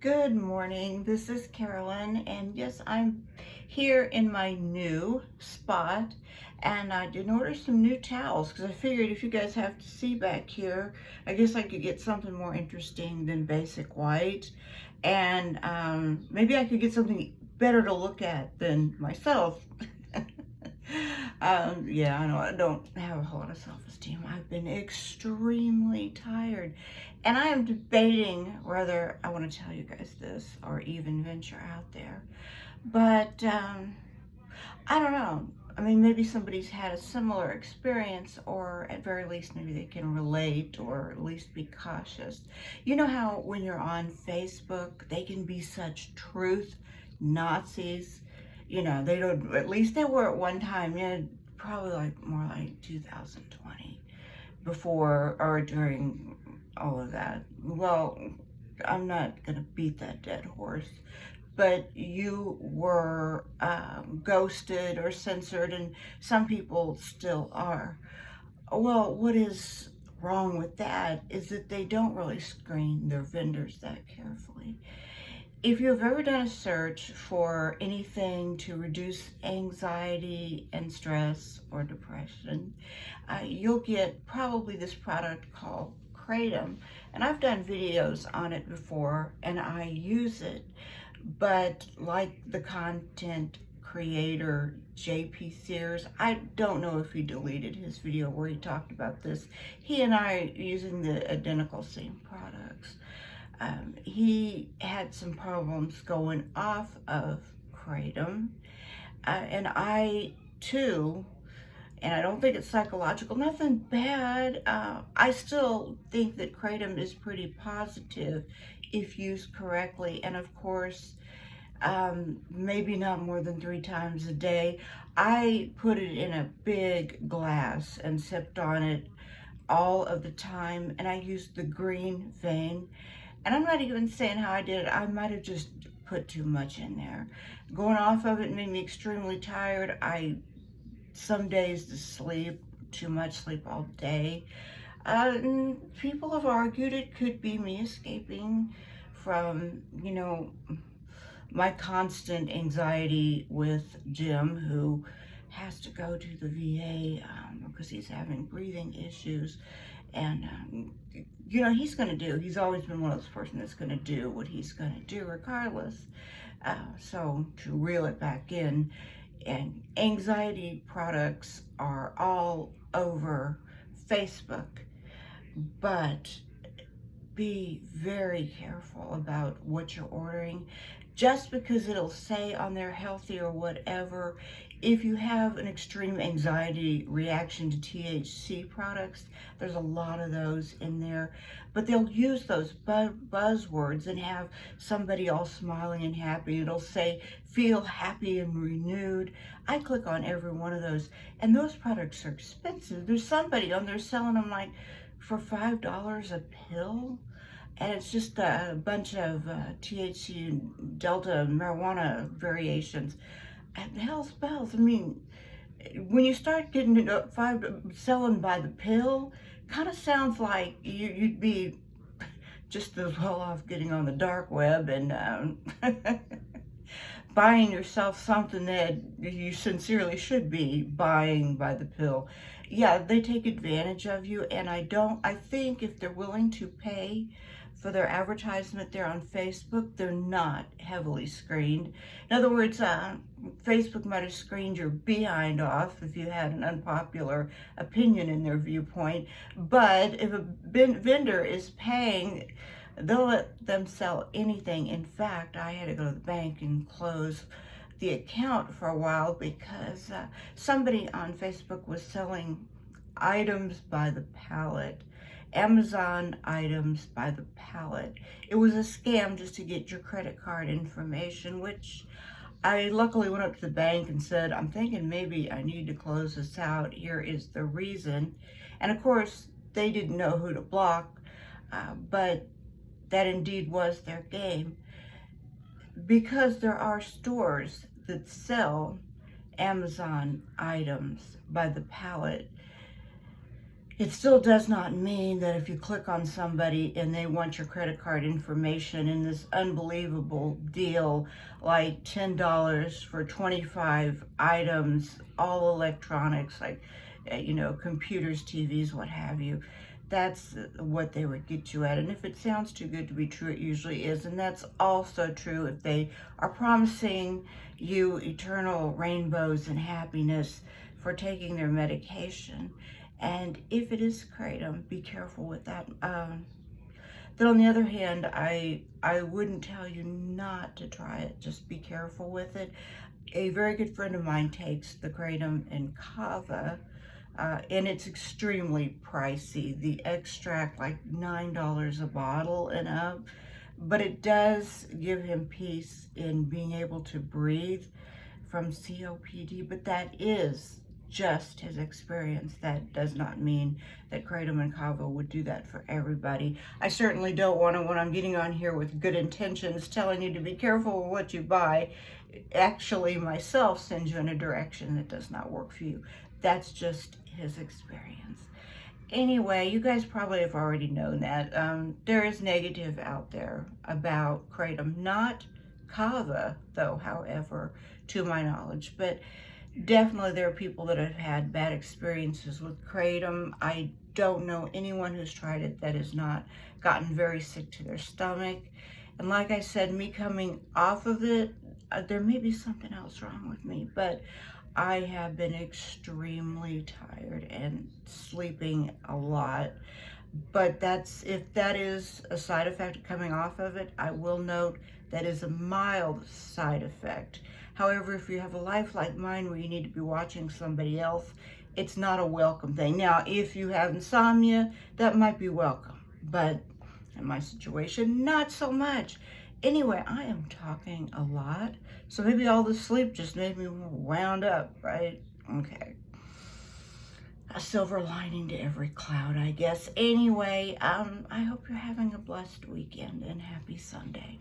Good morning. This is Carolyn, and yes, I'm here in my new spot, and I did order some new towels because I figured if you guys have to see back here, I guess I could get something more interesting than basic white, and maybe I could get something better to look at than myself. Yeah, I know I don't have a whole lot of self-esteem. I've been extremely tired, and I am debating whether I want to tell you guys this or even venture out there. But I don't know. I mean, maybe somebody's had a similar experience, or at very least, maybe they can relate or at least be cautious. You know how when you're on Facebook, they can be such truth Nazis? You know, they don't, at least they were at one time, yeah, probably like more like 2020, before or during all of that. Well, I'm not going to beat that dead horse, but you were ghosted or censored, and some people still are. Well, what is wrong with that is that they don't really screen their vendors that carefully. If you've ever done a search for anything to reduce anxiety and stress or depression, you'll get probably this product called Kratom. And I've done videos on it before and I use it. But like the content creator JP Sears, I don't know if he deleted his video where he talked about this. He and I are using the identical same products. He had some problems going off of Kratom, and I too, and I don't think it's psychological, nothing bad. I still think that Kratom is pretty positive if used correctly, and of course, maybe not more than 3 times a day. I put it in a big glass and sipped on it all of the time, and I used the green vein. And I'm not even saying how I did it. I might have just put too much in there. Going off of it made me extremely tired. Some days to sleep, too much sleep all day. And people have argued it could be me escaping from, my constant anxiety with Jim, who has to go to the VA because he's having breathing issues. And, he's always been one of those persons that's going to do what he's going to do regardless. So to reel it back in, and anxiety products are all over Facebook, but be very careful about what you're ordering. Just because it'll say on there healthy or whatever, if you have an extreme anxiety reaction to THC products, there's a lot of those in there, but they'll use those buzzwords and have somebody all smiling and happy. It'll say, feel happy and renewed. I click on every one of those, and those products are expensive. There's somebody on there selling them like for $5 a pill. And it's just a bunch of THC and Delta marijuana variations. And hell's bells. I mean, when you start getting it selling by the pill, kind of sounds like you'd be just as well off getting on the dark web and buying yourself something that you sincerely should be buying by the pill. Yeah, they take advantage of you, and I think if they're willing to pay for their advertisement there on Facebook, they're not heavily screened. In other words, Facebook might have screened your behind off if you had an unpopular opinion in their viewpoint, but if a vendor is paying, they'll let them sell anything. In fact, I had to go to the bank and close the account for a while because somebody on Facebook was selling items by the pallet. Amazon items by the pallet. It was a scam just to get your credit card information, which I luckily went up to the bank and said, I'm thinking maybe I need to close this out. Here is the reason. And of course, they didn't know who to block, but that indeed was their game. Because there are stores that sell Amazon items by the pallet, It still does not mean that if you click on somebody and they want your credit card information in this unbelievable deal, like $10 for 25 items, all electronics, like, computers, TVs, what have you. That's what they would get you at. And if it sounds too good to be true, it usually is. And that's also true if they are promising you eternal rainbows and happiness for taking their medication. And if it is kratom, be careful with that. Then on the other hand, I wouldn't tell you not to try it. Just be careful with it. A very good friend of mine takes the kratom and kava, and it's extremely pricey. The extract, like $9 a bottle and up, but it does give him peace in being able to breathe from COPD, but that is just his experience. That does not mean that kratom and kava would do that for everybody. I certainly don't want to, when I'm getting on here with good intentions, telling you to be careful with what you buy, actually myself send you in a direction that does not work for you. That's just his experience. Anyway, you guys probably have already known that. There is negative out there about kratom, not kava though, however, to my knowledge, but definitely there are people that have had bad experiences with kratom. I don't know anyone who's tried it that has not gotten very sick to their stomach. And like I said, me coming off of it, there may be something else wrong with me, but I have been extremely tired and sleeping a lot. But if that is a side effect of coming off of it, I will note that is a mild side effect. However, if you have a life like mine where you need to be watching somebody else, it's not a welcome thing. Now, if you have insomnia, that might be welcome, but in my situation, not so much. Anyway, I am talking a lot, so maybe all the sleep just made me wound up, right? Okay. A silver lining to every cloud, I guess. Anyway, I hope you're having a blessed weekend and happy Sunday.